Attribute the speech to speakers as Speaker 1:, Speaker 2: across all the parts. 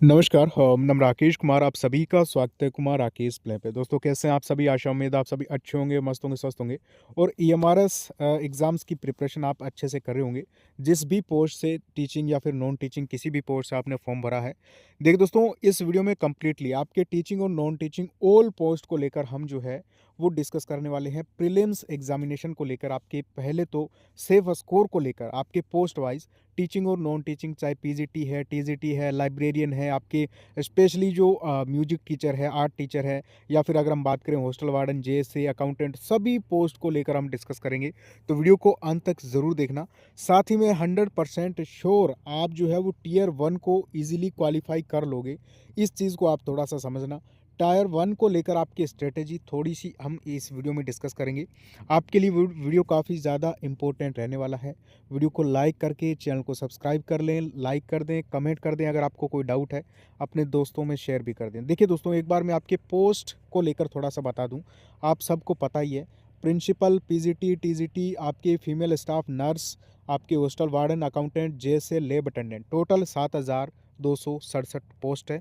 Speaker 1: नमस्कार, नाम राकेश कुमार। आप सभी का स्वागत है कुमार राकेश प्ले पे। दोस्तों, कैसे हैं आप सभी? आशा उम्मीद है आप सभी अच्छे होंगे, मस्त होंगे, स्वस्थ होंगे और ईएमआरएस एग्ज़ाम्स की प्रिपरेशन आप अच्छे से कर रहे होंगे। जिस भी पोस्ट से टीचिंग या फिर नॉन टीचिंग किसी भी पोस्ट से आपने फॉर्म भरा है। देखिए दोस्तों, इस वीडियो में कंप्लीटली आपके टीचिंग और नॉन टीचिंग ऑल पोस्ट को लेकर हम जो है वो डिस्कस करने वाले हैं। प्रीलिम्स एग्जामिनेशन को लेकर आपके पहले तो सेफ स्कोर को लेकर आपके पोस्ट वाइज टीचिंग और नॉन टीचिंग, चाहे पीजीटी है, टीजीटी है, लाइब्रेरियन है, आपके स्पेशली जो म्यूजिक टीचर है, आर्ट टीचर है, या फिर अगर हम बात करें हॉस्टल वार्डन, जेएसए, अकाउंटेंट, सभी पोस्ट को लेकर हम डिस्कस करेंगे। तो वीडियो को अंत तक ज़रूर देखना। साथ ही में 100% श्योर आप जो है वो टियर 1 को ईजिली क्वालिफाई कर लोगे। इस चीज़ को आप थोड़ा सा समझना। टायर 1 को लेकर आपकी स्ट्रेटेजी थोड़ी सी हम इस वीडियो में डिस्कस करेंगे। आपके लिए वीडियो काफ़ी ज़्यादा इंपॉर्टेंट रहने वाला है। वीडियो को लाइक करके चैनल को सब्सक्राइब कर लें, लाइक कर दें, कमेंट कर दें। अगर आपको कोई डाउट है अपने दोस्तों में शेयर भी कर दें। देखिए दोस्तों, एक बार मैं आपके पोस्ट को लेकर थोड़ा सा बता दूं। आप सबको पता ही है, प्रिंसिपल, पीजीटी, टीजीटी, आपके फीमेल स्टाफ नर्स, आपके hostel warden, accountant, JSA, lab attendant, total 7,267 post है।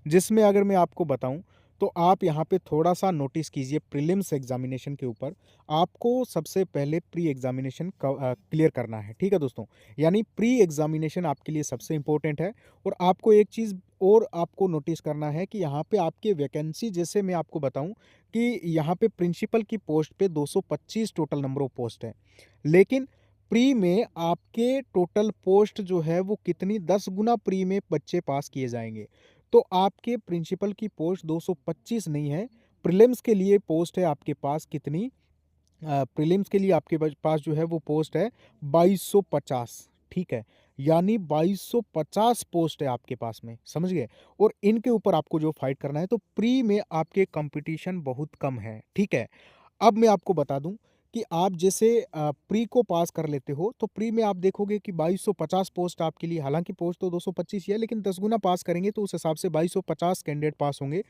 Speaker 1: जिसमें अगर मैं आपको बताऊं तो आप यहाँ पे थोड़ा सा नोटिस कीजिए प्रीलिम्स एग्जामिनेशन के ऊपर। आपको सबसे पहले प्री एग्जामिनेशन क्लियर करना है, ठीक है दोस्तों। यानी प्री एग्जामिनेशन आपके लिए सबसे इंपॉर्टेंट है। और आपको एक चीज़ और आपको नोटिस करना है कि यहाँ पे आपके वैकेंसी, जैसे मैं आपको बताऊं कि यहाँ पे प्रिंसिपल की पोस्ट पे 225 टोटल नंबर ऑफ पोस्ट है। लेकिन प्री में आपके टोटल पोस्ट जो है वो कितनी, 10 गुना प्री में बच्चे पास किए जाएंगे। तो आपके प्रिंसिपल की पोस्ट 225 नहीं है। प्रीलिम्स के लिए पोस्ट है आपके पास कितनी? प्रीलिम्स के लिए आपके पास जो है वो पोस्ट है 2250, ठीक है। यानी 2250 पोस्ट है आपके पास में, समझ गए। और इनके ऊपर आपको जो फाइट करना है, तो प्री में आपके कंपटीशन बहुत कम है, ठीक है। अब मैं आपको बता दूं कि आप जैसे प्री को पास कर लेते हो तो प्री में आप देखोगे कि 2250 पोस्ट आपके लिए, हालांकि पोस्ट तो 225 ही है, लेकिन 10 गुना पास करेंगे तो उस हिसाब से 2250 कैंडिडेट पास होंगे।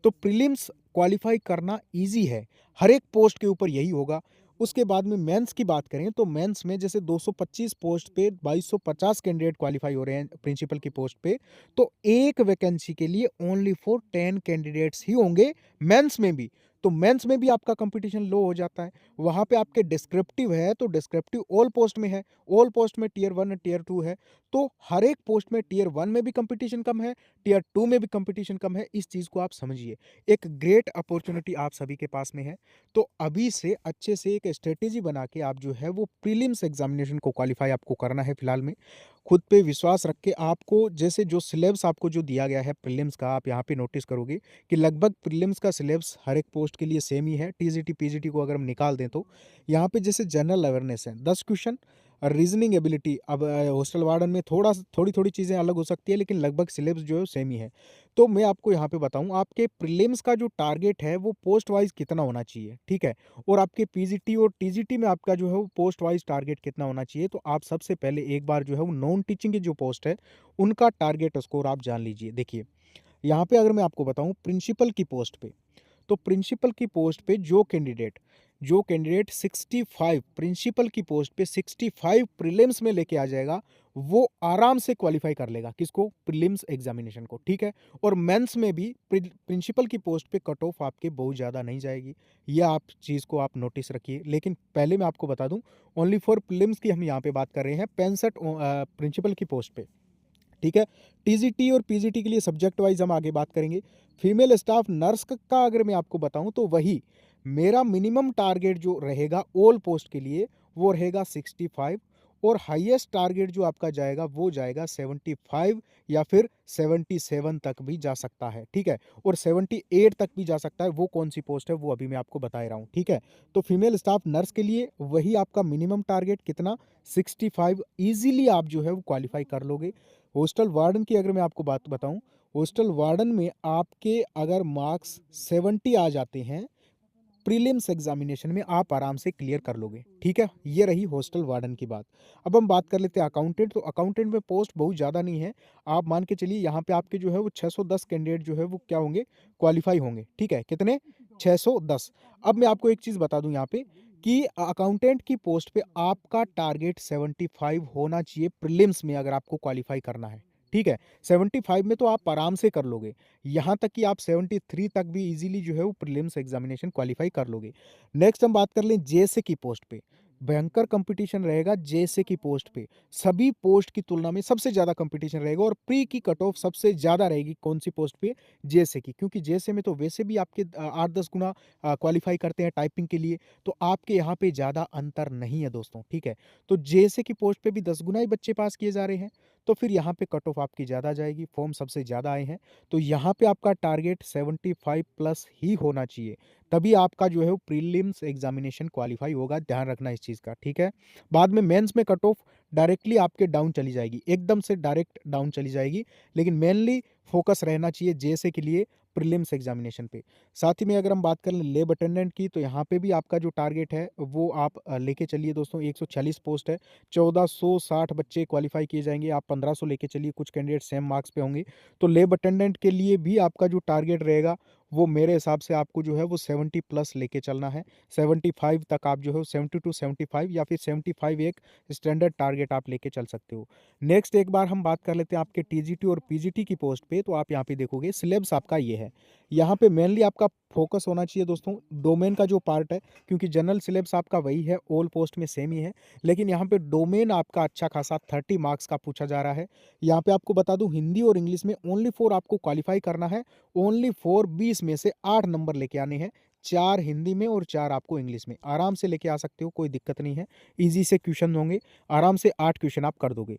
Speaker 1: तो प्रीलिम्स क्वालिफाई करना इजी है, हर एक पोस्ट के ऊपर यही होगा। उसके बाद में मेंस की बात करें तो मेंस में जैसे 225 पोस्ट पे 2250 कैंडिडेट क्वालिफाई हो रहे हैं प्रिंसिपल की पोस्ट पे। तो एक वैकेंसी के लिए ओनली फॉर 10 कैंडिडेट्स ही होंगे मेंस में भी। तो मेंस में भी आपका कंपटीशन लो हो जाता है। वहां पे आपके डिस्क्रिप्टिव है तो डिस्क्रिप्टिव ऑल पोस्ट में है, ऑल पोस्ट में टियर 1 टियर 2 है। तो हर एक पोस्ट में टियर 1 में भी कंपटीशन कम है, टियर 2 में भी कंपटीशन कम है। इस चीज को आप समझिए। एक ग्रेट अपॉर्चुनिटी आप सभी के पास में है। तो अभी से अच्छे से एक स्ट्रेटेजी बना के आप जो है वो प्रीलिम्स एग्जामिनेशन को क्वालिफाई आपको करना है। फिलहाल में खुद पे विश्वास रख के आपको, जैसे जो सिलेबस आपको जो दिया गया है प्रीलिम्स का, आप यहाँ पे नोटिस करोगे कि लगभग प्रीलिम्स का सिलेबस हर एक पोस्ट के लिए सेम ही है। टीजीटी पीजीटी को अगर हम निकाल दें तो यहाँ पे जैसे जनरल अवेयरनेस है 10 क्वेश्चन, रीजनिंग एबिलिटी, अब हॉस्टल वार्डन में थोड़ी थोड़ी चीज़ें अलग हो सकती है, लेकिन लगभग सिलेबस जो है सेम ही है। तो मैं आपको यहाँ पे बताऊँ, आपके प्रीलिम्स का जो टारगेट है वो पोस्ट वाइज कितना होना चाहिए, ठीक है। और आपके पीजीटी और टीजीटी में आपका जो है वो पोस्ट वाइज टारगेट कितना होना चाहिए। तो आप सबसे पहले एक बार जो है वो नॉन टीचिंग की जो पोस्ट है उनका टारगेट स्कोर आप जान लीजिए। देखिए, यहाँ पे अगर मैं आपको बताऊं प्रिंसिपल की पोस्ट पे, तो प्रिंसिपल की पोस्ट पे जो कैंडिडेट 65 प्रिंसिपल की पोस्ट पे 65 प्रीलिम्स में लेके आ जाएगा, वो आराम से क्वालिफाई कर लेगा किसको? प्रीलिम्स एग्जामिनेशन को, ठीक है। और मेंस में भी प्रिंसिपल की पोस्ट पे कट ऑफ आपके बहुत ज़्यादा नहीं जाएगी। यह आप चीज़ को आप नोटिस रखिए। लेकिन पहले मैं आपको बता दूं, ओनली फॉर प्रीलिम्स की हम यहाँ पे बात कर रहे हैं 65 प्रिंसिपल की पोस्ट पे, ठीक है। टीजीटी और पीजीटी के लिए सब्जेक्ट वाइज हम आगे बात करेंगे। फीमेल स्टाफ नर्स का अगर मैं आपको बताऊं तो वही मेरा मिनिमम टारगेट जो रहेगा ऑल पोस्ट के लिए वो रहेगा 65। और हाईएस्ट टारगेट जो आपका जाएगा वो जाएगा 75 या फिर 77 तक भी जा सकता है, ठीक है। और 78 तक भी जा सकता है। वो कौन सी पोस्ट है वो अभी मैं आपको बता रहा हूँ, ठीक है। तो फीमेल स्टाफ नर्स के लिए वही आपका मिनिमम टारगेट कितना? 65। इजीली आप जो है वो क्वालिफाई कर लोगे। हॉस्टल वार्डन की अगर मैं आपको बात बताऊं, हॉस्टल वार्डन में आपके अगर मार्क्स 70 आ जाते हैं प्रीलिम्स एग्जामिनेशन में, आप आराम से क्लियर कर लोगे, ठीक है। ये रही हॉस्टल वार्डन की बात। अब हम बात कर लेते हैं अकाउंटेंट। तो अकाउंटेंट में पोस्ट बहुत ज़्यादा नहीं है। आप मान के चलिए यहाँ पे आपके जो है वो 610 कैंडिडेट जो है वो क्या होंगे? क्वालिफाई होंगे, ठीक है। कितने? 610। अब मैं आपको एक चीज़ बता दूं यहाँ पे कि अकाउंटेंट की पोस्ट पे आपका टारगेट 75 होना चाहिए प्रीलिम्स में, अगर आपको क्वालिफाई करना है, ठीक है? 75 में तो आप आराम से कर लोगे। यहाँ तक कि आप 73 तक भी ईज़िली जो है वो प्रीलिम्स एग्ज़ामिनेशन क्वालीफाई कर लोगे। नेक्स्ट हम बात कर लें जेएसए की पोस्ट पे। भयंकर कॉम्पिटिशन रहेगा जेएसए की पोस्ट पे। सभी पोस्ट की तुलना में सबसे ज़्यादा कॉम्पिटिशन रहेगा और प्री की कट ऑफ सबसे ज़्यादा रहेगी कौन-सी पोस्ट पे? जेएसए की। क्योंकि जेएसए में तो वैसे भी आपके 8-10 गुना क्वालीफाई करते हैं टाइपिंग के लिए, तो आपके यहाँ पे ज़्यादा अंतर नहीं है दोस्तों, ठीक है? तो जेएसए की पोस्ट पे भी 10 गुना ही बच्चे पास किए जा रहे हैं, तो फिर यहाँ पे कट ऑफ आपकी ज़्यादा जाएगी, फॉर्म सबसे ज़्यादा आए हैं, तो यहाँ पे आपका टारगेट 75 प्लस ही होना चाहिए, तभी आपका जो है वो प्रीलिम्स एग्ज़ामिनेशन क्वालीफाई होगा, ध्यान रखना इस चीज़ का, ठीक है? बाद में मेंस में कट ऑफ डायरेक्टली आपके डाउन चली जाएगी, एकदम से डायरेक्ट डाउन चली जाएगी, लेकिन मेनली फोकस रहना चाहिए जेएसए के लिए प्रीलिम्स एग्ज़ामिनेशन पे। साथ ही में अगर हम बात करें लैब अटेंडेंट की, तो यहाँ पे भी आपका जो टारगेट है वो आप लेके चलिए दोस्तों। 146 पोस्ट है, 1460 बच्चे क्वालीफाई किए जाएंगे, आप 1500 लेके चलिए, कुछ कैंडिडेट सेम मार्क्स पे होंगे। तो लैब अटेंडेंट के लिए भी आपका जो टारगेट रहेगा वो मेरे हिसाब से आपको जो है वो 70 प्लस लेके चलना है। 75 तक आप जो है 70 टू 75 या फिर 75 एक स्टैंडर्ड टारगेट आप लेके चल सकते हो। नेक्स्ट एक बार हम बात कर लेते हैं आपके टीजीटी और पीजीटी की पोस्ट पे, तो आप यहाँ पे देखोगे सिलेबस आपका ये है। यहाँ पे मेनली आपका फोकस होना चाहिए दोस्तों डोमेन का जो पार्ट है, क्योंकि जनरल सिलेबस आपका वही है, ऑल पोस्ट में सेम ही है, लेकिन यहाँ पे डोमेन आपका अच्छा खासा 30 मार्क्स का पूछा जा रहा है। यहाँ पे आपको बता दूं हिंदी और इंग्लिश में ओनली 4 आपको क्वालिफाई करना है, ओनली 4 20 में से 8 नंबर लेके आने हैं, 4 हिंदी में और 4 आपको इंग्लिश में। आराम से लेके आ सकते हो, कोई दिक्कत नहीं है, ईज़ी से क्वेश्चन होंगे, आराम से 8 क्वेश्चन आप कर दोगे।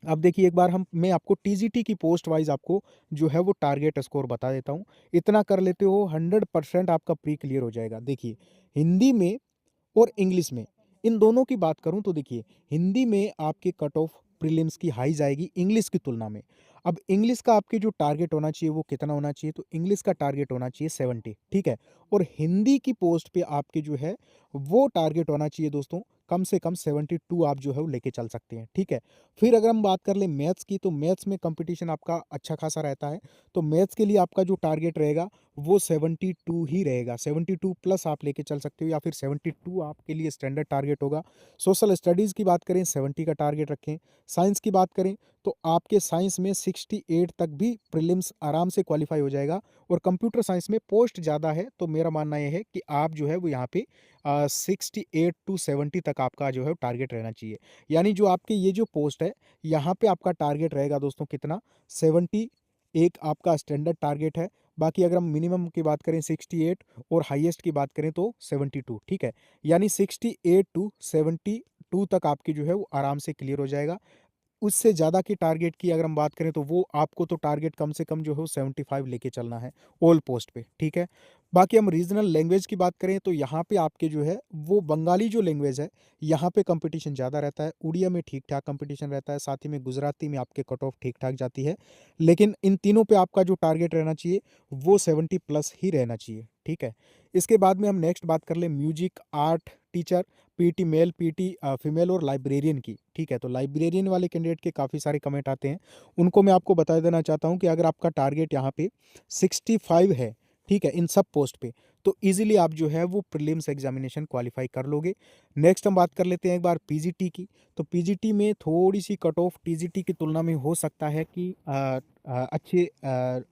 Speaker 1: अब देखिए एक बार मैं आपको टीजीटी की पोस्ट वाइज़ आपको जो है वो टारगेट स्कोर बता देता हूँ। इतना कर लेते हो 100% आपका प्री क्लियर हो जाएगा। देखिए, हिंदी में और इंग्लिश में, इन दोनों की बात करूँ तो देखिए, हिंदी में आपके कट ऑफ प्रीलिम्स की हाई जाएगी इंग्लिश की तुलना में। अब इंग्लिश का आपके जो टारगेट होना चाहिए वो कितना होना चाहिए? तो इंग्लिश का टारगेट होना चाहिए 70, ठीक है? और हिंदी की पोस्ट पे आपके जो है वो टारगेट होना चाहिए दोस्तों कम से कम 72 आप जो है वो लेके चल सकते हैं, ठीक है? फिर अगर हम बात कर लें मैथ्स की, तो मैथ्स में कॉम्पिटिशन आपका अच्छा खासा रहता है, तो मैथ्स के लिए आपका जो टारगेट रहेगा वो 72 ही रहेगा। 72 प्लस आप लेके चल सकते हो या फिर 72 आपके लिए स्टैंडर्ड टारगेट होगा। सोशल स्टडीज़ की बात करें 70 का टारगेट रखें। साइंस की बात करें तो आपके साइंस में 68 तक भी प्रीलिम्स आराम से क्वालीफाई हो जाएगा, और कंप्यूटर साइंस में पोस्ट ज़्यादा है, तो मेरा मानना ये है कि आप जो है वो यहाँ पे 68 टू 70 तक आपका जो है टारगेट रहना चाहिए। यानी जो आपके ये जो पोस्ट है, यहाँ पे आपका टारगेट रहेगा दोस्तों कितना? 70 एक आपका स्टैंडर्ड टारगेट है। बाकी अगर हम मिनिमम की बात करें 68 और हाईएस्ट की बात करें तो 72, ठीक है? यानी 68 टू 72 तक आपकी जो है वो आराम से क्लियर हो जाएगा। उससे ज़्यादा की टारगेट की अगर हम बात करें तो वो आपको तो टारगेट कम से कम जो है वो 75 लेके चलना है ऑल पोस्ट पे, ठीक है? बाकी हम रीजनल लैंग्वेज की बात करें तो यहाँ पे आपके जो है वो बंगाली जो लैंग्वेज है, यहाँ पे कंपटीशन ज़्यादा रहता है, उड़िया में ठीक-ठाक कंपटीशन रहता है, साथ ही में गुजराती में आपके कट ऑफ ठीक-ठाक जाती है। लेकिन इन तीनों पे आपका जो टारगेट रहना चाहिए वो 70 प्लस ही रहना चाहिए, ठीक है? इसके बाद में हम नेक्स्ट बात कर लें music, art teacher, PT male, PT female और लाइब्रेरियन की, ठीक है? तो लाइब्रेरियन वाले कैंडिडेट के काफ़ी सारे कमेंट आते हैं, उनको मैं आपको बता देना चाहता हूँ कि अगर आपका टारगेट यहाँ पे 65 है, ठीक है? इन सब पोस्ट पे, तो ईज़िली आप जो है वो प्रीलिम्स एग्ज़ामिनेशन क्वालीफाई कर लोगे। नेक्स्ट हम बात कर लेते हैं एक बार पीजीटी की, तो पीजीटी में थोड़ी-सी कट ऑफ टीजीटी की तुलना में हो सकता है कि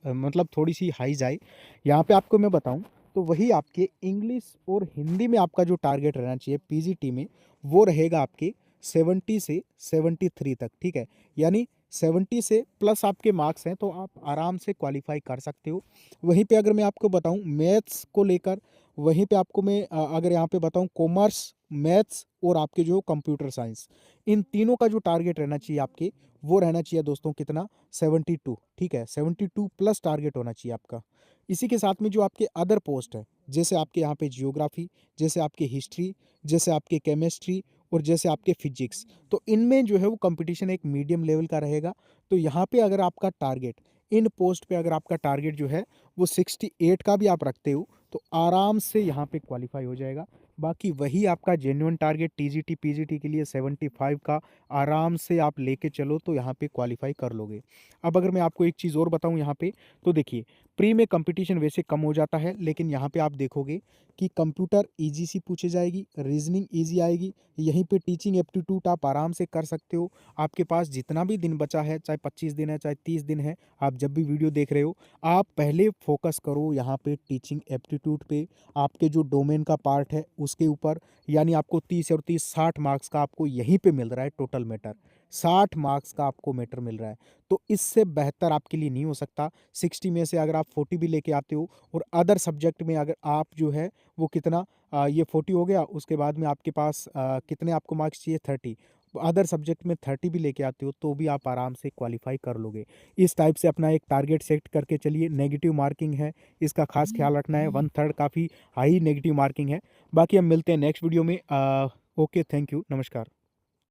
Speaker 1: मतलब थोड़ी-सी हाई जाए। यहाँ पे आपको मैं बताऊँ तो वही आपके इंग्लिश और हिंदी में आपका जो टारगेट रहना चाहिए पीजीटी में, वो रहेगा आपके 70 से 73 तक, ठीक है? यानी 70 से प्लस आपके मार्क्स हैं तो आप आराम से क्वालीफाई कर सकते हो। वहीं पे अगर मैं आपको बताऊँ मैथ्स को लेकर, वहीं पे आपको मैं अगर यहाँ पे बताऊँ कॉमर्स, मैथ्स और आपके जो कंप्यूटर साइंस, इन तीनों का जो टारगेट रहना चाहिए आपके, वो रहना चाहिए दोस्तों कितना? 72, ठीक है? 72 प्लस टारगेट होना चाहिए आपका। इसी के साथ में जो आपके अदर पोस्ट है, जैसे आपके यहाँ पे जियोग्राफी, जैसे आपके हिस्ट्री, जैसे आपके केमिस्ट्री और जैसे आपके फिजिक्स, तो इनमें जो है वो कंपटीशन एक मीडियम लेवल का रहेगा। तो यहाँ पे अगर आपका टारगेट, इन पोस्ट पे अगर आपका टारगेट जो है वो 68 का भी आप रखते हो, तो आराम से यहाँ पे क्वालीफाई हो जाएगा। बाकी वही आपका जेन्युइन टारगेट टीजीटी, पीजीटी के लिए 75 का आराम से आप लेके चलो तो यहाँ पे क्वालिफ़ाई कर लोगे। अब अगर मैं आपको एक चीज़ और बताऊँ यहाँ पे, तो देखिए प्री में कंपटीशन वैसे कम हो जाता है, लेकिन यहाँ पे आप देखोगे कि कंप्यूटर ईज़ी सी पूछी जाएगी, रीज़निंग ईज़ी आएगी, यहीं पे टीचिंग एप्टीट्यूड आप आराम से कर सकते हो। आपके पास जितना भी दिन बचा है, चाहे 25 दिन है, चाहे 30 दिन है, आप जब भी वीडियो देख रहे हो, आप पहले फ़ोकस करो यहाँ पे टीचिंग एप्टीट्यूड पे, आपके जो डोमेन का पार्ट है उसके ऊपर। यानी आपको 30 और 30 60 मार्क्स का आपको यहीं पे मिल रहा है टोटल मैटर। 60 मार्क्स का आपको मैटर मिल रहा है। तो इससे बेहतर आपके लिए नहीं हो सकता। 60 में से अगर आप 40 भी लेके आते हो और अदर सब्जेक्ट में अगर आप जो है वो कितना ये 40 हो गया, उसके बाद में आपके पास कितने आपको मार्क्स चाहिए 30, अदर सब्जेक्ट में 30 भी लेके आते हो तो भी आप आराम से क्वालिफ़ाई कर लोगे। इस टाइप से अपना एक टारगेट सेट करके चलिए। नेगेटिव मार्किंग है, इसका खास ख्याल रखना है। 1/3 काफ़ी हाई नेगेटिव मार्किंग है। बाकी हम मिलते हैं नेक्स्ट वीडियो में। ओके, थैंक यू, नमस्कार।